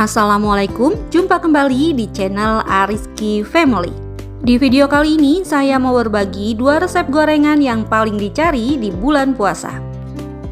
Assalamualaikum, jumpa kembali di channel Ariski Family. Di video kali ini saya mau berbagi 2 resep gorengan yang paling dicari di bulan puasa.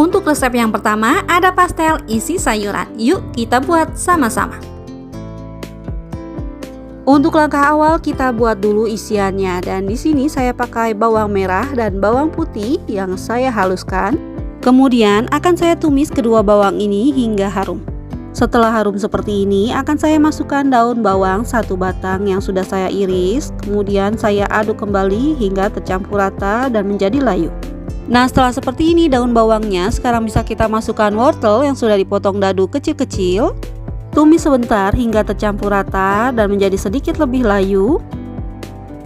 Untuk resep yang pertama ada pastel isi sayuran. Yuk kita buat sama-sama. Untuk langkah awal kita buat dulu isiannya, dan di sini saya pakai bawang merah dan bawang putih yang saya haluskan. Kemudian akan saya tumis kedua bawang ini hingga harum. Setelah harum seperti ini, akan saya masukkan daun bawang 1 batang yang sudah saya iris. Kemudian saya aduk kembali hingga tercampur rata dan menjadi layu. Nah, setelah seperti ini daun bawangnya, sekarang bisa kita masukkan wortel yang sudah dipotong dadu kecil-kecil. Tumis sebentar hingga tercampur rata dan menjadi sedikit lebih layu.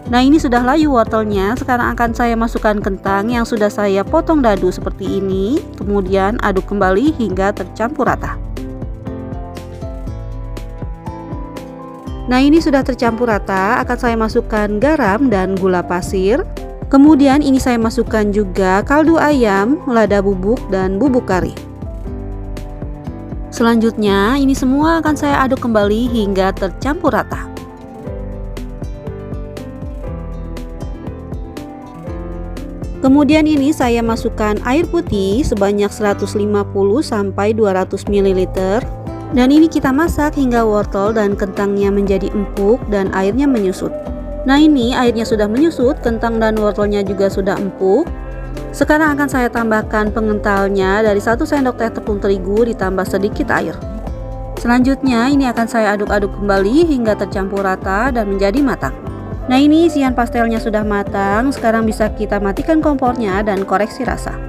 Nah, ini sudah layu wortelnya. Sekarang akan saya masukkan kentang yang sudah saya potong dadu seperti ini. Kemudian aduk kembali hingga tercampur rata. Nah, ini sudah tercampur rata, akan saya masukkan garam dan gula pasir. Kemudian ini saya masukkan juga kaldu ayam, lada bubuk, dan bubuk kari. Selanjutnya ini semua akan saya aduk kembali hingga tercampur rata. Kemudian ini saya masukkan air putih sebanyak 150 sampai 200 ml. Dan ini kita masak hingga wortel dan kentangnya menjadi empuk dan airnya menyusut. Nah, ini airnya sudah menyusut, kentang dan wortelnya juga sudah empuk. Sekarang akan saya tambahkan pengentalnya dari 1 sendok teh tepung terigu ditambah sedikit air. Selanjutnya ini akan saya aduk-aduk kembali hingga tercampur rata dan menjadi matang. Nah, ini isian pastelnya sudah matang. Sekarang bisa kita matikan kompornya dan koreksi rasa.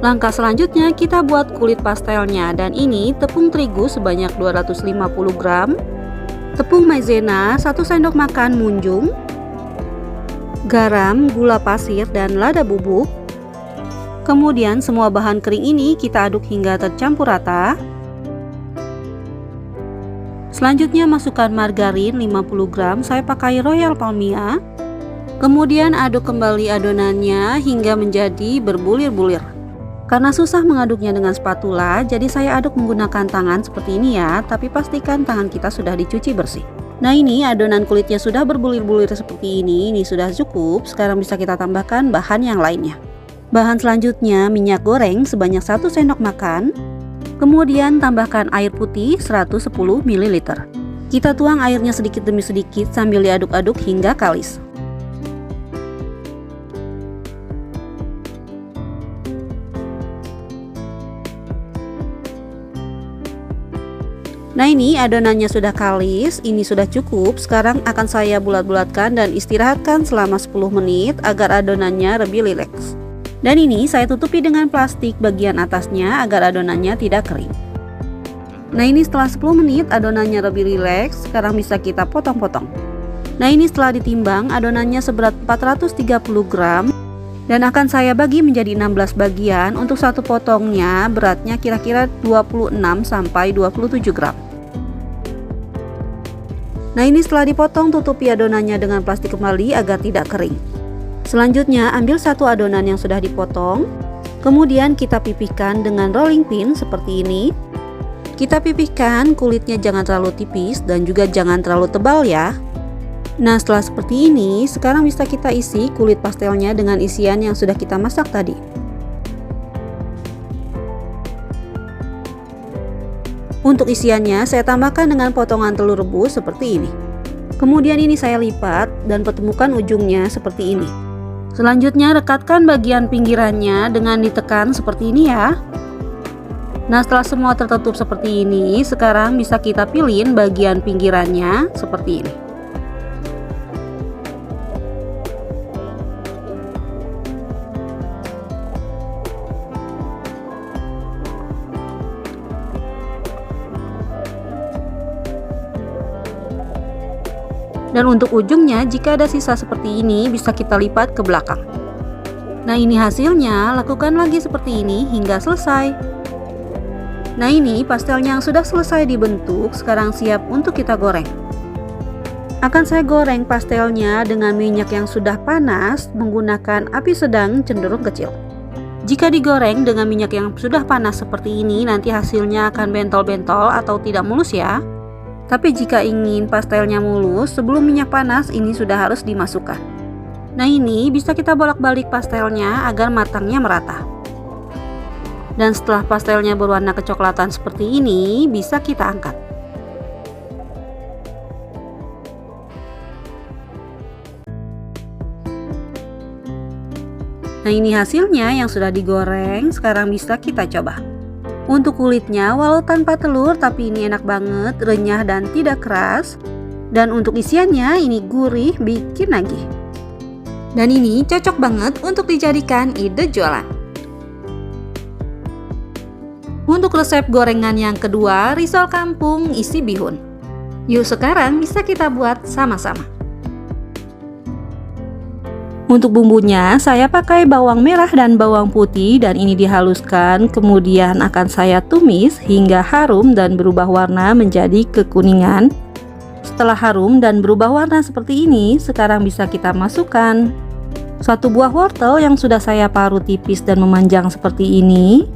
Langkah selanjutnya kita buat kulit pastelnya, dan ini tepung terigu sebanyak 250 gram, tepung maizena 1 sendok makan munjung, garam, gula pasir, dan lada bubuk. Kemudian semua bahan kering ini kita aduk hingga tercampur rata. Selanjutnya masukkan margarin 50 gram, saya pakai Royal Palmia. Kemudian aduk kembali adonannya hingga menjadi berbulir-bulir. Karena susah mengaduknya dengan spatula, jadi saya aduk menggunakan tangan seperti ini ya, tapi pastikan tangan kita sudah dicuci bersih. Nah, ini adonan kulitnya sudah berbulir-bulir seperti ini sudah cukup. Sekarang bisa kita tambahkan bahan yang lainnya. Bahan selanjutnya minyak goreng sebanyak 1 sendok makan. Kemudian tambahkan air putih 110 ml. Kita tuang airnya sedikit demi sedikit sambil diaduk-aduk hingga kalis. Nah, ini adonannya sudah kalis, ini sudah cukup. Sekarang akan saya bulat-bulatkan dan istirahatkan selama 10 menit agar adonannya lebih rileks. Dan ini saya tutupi dengan plastik bagian atasnya agar adonannya tidak kering. Nah, ini setelah 10 menit adonannya lebih rileks. Sekarang bisa kita potong-potong. Nah, ini setelah ditimbang adonannya seberat 430 gram. Dan akan saya bagi menjadi 16 bagian. Untuk satu potongnya beratnya kira-kira 26 sampai 27 gram. Nah, ini setelah dipotong tutupi adonannya dengan plastik kembali agar tidak kering. Selanjutnya ambil satu adonan yang sudah dipotong. Kemudian kita pipihkan dengan rolling pin seperti ini. Kita pipihkan, kulitnya jangan terlalu tipis dan juga jangan terlalu tebal ya. Nah, setelah seperti ini, sekarang bisa kita isi kulit pastelnya dengan isian yang sudah kita masak tadi. Untuk isiannya, saya tambahkan dengan potongan telur rebus seperti ini. Kemudian ini saya lipat dan pertemukan ujungnya seperti ini. Selanjutnya rekatkan bagian pinggirannya dengan ditekan seperti ini ya. Nah, setelah semua tertutup seperti ini, sekarang bisa kita pilih bagian pinggirannya seperti ini. Dan untuk ujungnya, jika ada sisa seperti ini, bisa kita lipat ke belakang. Nah, ini hasilnya, lakukan lagi seperti ini hingga selesai. Nah, ini pastelnya yang sudah selesai dibentuk, sekarang siap untuk kita goreng. Akan saya goreng pastelnya dengan minyak yang sudah panas menggunakan api sedang cenderung kecil. Jika digoreng dengan minyak yang sudah panas seperti ini, nanti hasilnya akan bentol-bentol atau tidak mulus ya. Tapi jika ingin pastelnya mulus, sebelum minyak panas ini sudah harus dimasukkan. Nah, ini bisa kita bolak-balik pastelnya agar matangnya merata. Dan setelah pastelnya berwarna kecoklatan seperti ini, bisa kita angkat. Nah, ini hasilnya yang sudah digoreng. Sekarang bisa kita coba. Untuk kulitnya, walau tanpa telur, tapi ini enak banget, renyah dan tidak keras. Dan untuk isiannya, ini gurih, bikin nagih. Dan ini cocok banget untuk dijadikan ide jualan. Untuk resep gorengan yang kedua, risol kampung isi bihun. Yuk sekarang bisa kita buat sama-sama. Untuk bumbunya, saya pakai bawang merah dan bawang putih dan ini dihaluskan, kemudian akan saya tumis hingga harum dan berubah warna menjadi kekuningan. Setelah harum dan berubah warna seperti ini, sekarang bisa kita masukkan 1 buah wortel yang sudah saya parut tipis dan memanjang seperti ini.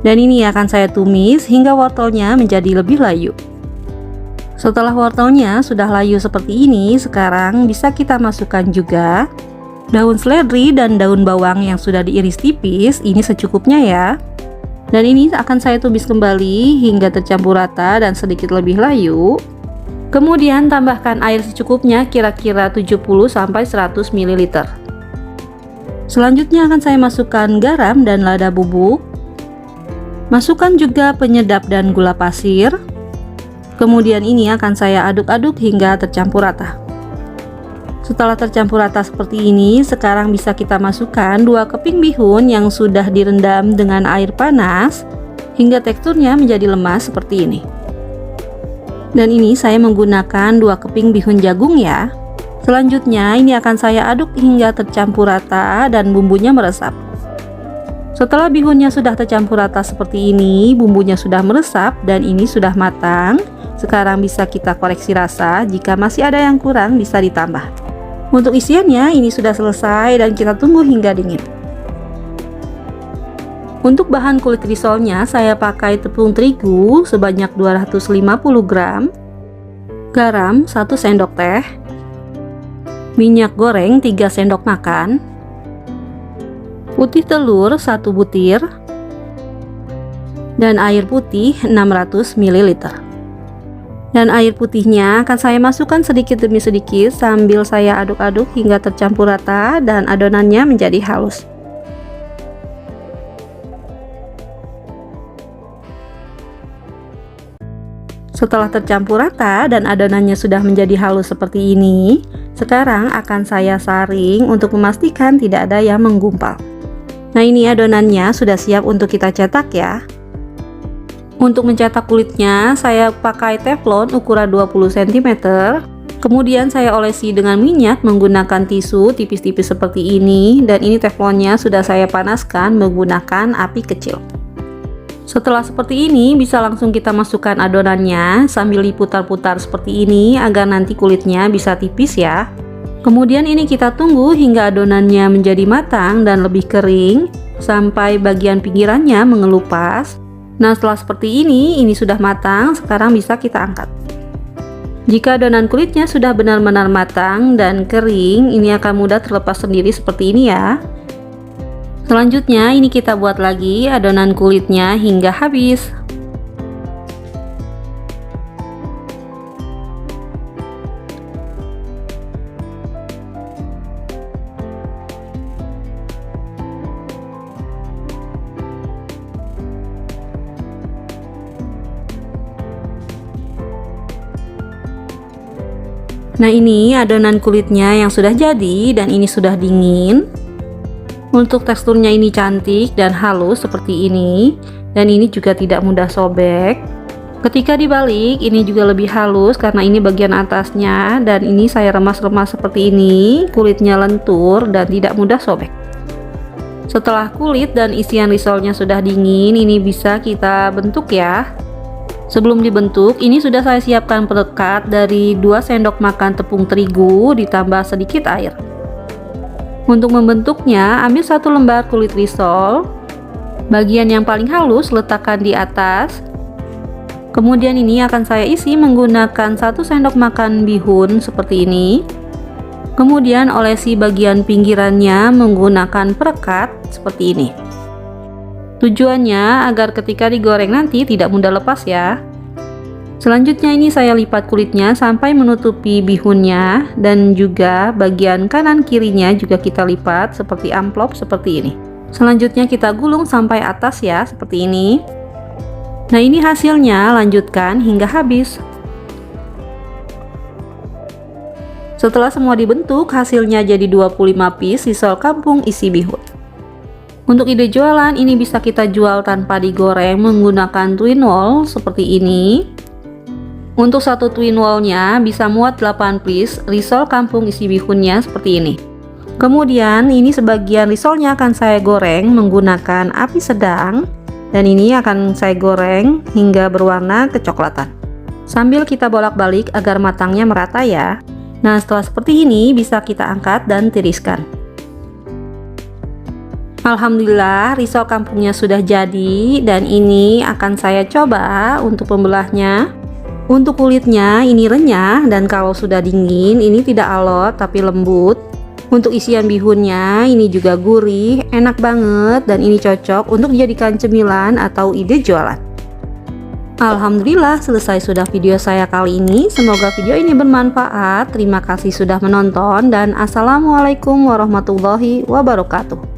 Dan ini akan saya tumis hingga wortelnya menjadi lebih layu. Setelah wortelnya sudah layu seperti ini, sekarang bisa kita masukkan juga daun seledri dan daun bawang yang sudah diiris tipis, ini secukupnya ya. Dan ini akan saya tumis kembali hingga tercampur rata dan sedikit lebih layu. Kemudian tambahkan air secukupnya, kira-kira 70-100 ml. Selanjutnya akan saya masukkan garam dan lada bubuk. Masukkan juga penyedap dan gula pasir. Kemudian ini akan saya aduk-aduk hingga tercampur rata. Setelah tercampur rata seperti ini, sekarang bisa kita masukkan 2 keping bihun yang sudah direndam dengan air panas hingga teksturnya menjadi lemas seperti ini. Dan ini saya menggunakan 2 keping bihun jagung ya. Selanjutnya ini akan saya aduk hingga tercampur rata dan bumbunya meresap. Setelah bihunnya sudah tercampur rata seperti ini, bumbunya sudah meresap dan ini sudah matang. Sekarang bisa kita koreksi rasa, jika masih ada yang kurang bisa ditambah. Untuk isiannya ini sudah selesai dan kita tunggu hingga dingin. Untuk bahan kulit risolnya saya pakai tepung terigu sebanyak 250 gram, garam 1 sendok teh, minyak goreng 3 sendok makan, putih telur 1 butir, dan air putih 600 ml. Dan air putihnya akan saya masukkan sedikit demi sedikit sambil saya aduk-aduk hingga tercampur rata dan adonannya menjadi halus. Setelah tercampur rata dan adonannya sudah menjadi halus seperti ini, sekarang akan saya saring untuk memastikan tidak ada yang menggumpal. Nah, ini adonannya sudah siap untuk kita cetak ya. Untuk mencetak kulitnya saya pakai teflon ukuran 20 cm. Kemudian saya olesi dengan minyak menggunakan tisu tipis-tipis seperti ini, dan ini teflonnya sudah saya panaskan menggunakan api kecil. Setelah seperti ini bisa langsung kita masukkan adonannya sambil diputar-putar seperti ini agar nanti kulitnya bisa tipis ya. Kemudian ini kita tunggu hingga adonannya menjadi matang dan lebih kering sampai bagian pinggirannya mengelupas. Nah, setelah seperti ini sudah matang, sekarang bisa kita angkat. Jika adonan kulitnya sudah benar-benar matang dan kering, ini akan mudah terlepas sendiri seperti ini ya. Selanjutnya ini kita buat lagi adonan kulitnya hingga habis. Nah, ini adonan kulitnya yang sudah jadi dan ini sudah dingin. Untuk teksturnya ini cantik dan halus seperti ini, dan ini juga tidak mudah sobek. Ketika dibalik ini juga lebih halus karena ini bagian atasnya, dan ini saya remas-remas seperti ini, kulitnya lentur dan tidak mudah sobek. Setelah kulit dan isian risolnya sudah dingin, ini bisa kita bentuk ya. Sebelum dibentuk, ini sudah saya siapkan perekat dari 2 sendok makan tepung terigu ditambah sedikit air. Untuk membentuknya, ambil satu lembar kulit risol. Bagian yang paling halus letakkan di atas. Kemudian ini akan saya isi menggunakan 1 sendok makan bihun seperti ini. Kemudian olesi bagian pinggirannya menggunakan perekat seperti ini. Tujuannya agar ketika digoreng nanti tidak mudah lepas ya. Selanjutnya ini saya lipat kulitnya sampai menutupi bihunnya, dan juga bagian kanan kirinya juga kita lipat seperti amplop seperti ini. Selanjutnya kita gulung sampai atas ya, seperti ini. Nah ini hasilnya, lanjutkan hingga habis. Setelah semua dibentuk, hasilnya jadi 25 piece risol kampung isi bihun. Untuk ide jualan, ini bisa kita jual tanpa digoreng menggunakan twin wall seperti ini. Untuk satu twin wallnya bisa muat 8 piece risol kampung isi bihunnya seperti ini. Kemudian ini sebagian risolnya akan saya goreng menggunakan api sedang, dan ini akan saya goreng hingga berwarna kecoklatan. Sambil kita bolak-balik agar matangnya merata ya. Nah setelah seperti ini bisa kita angkat dan tiriskan. Alhamdulillah risol kampungnya sudah jadi, dan ini akan saya coba untuk pembelahnya. Untuk kulitnya ini renyah, dan kalau sudah dingin ini tidak alot tapi lembut. Untuk isian bihunnya ini juga gurih, enak banget, dan ini cocok untuk dijadikan cemilan atau ide jualan. Alhamdulillah selesai sudah video saya kali ini. Semoga video ini bermanfaat. Terima kasih sudah menonton, dan assalamualaikum warahmatullahi wabarakatuh.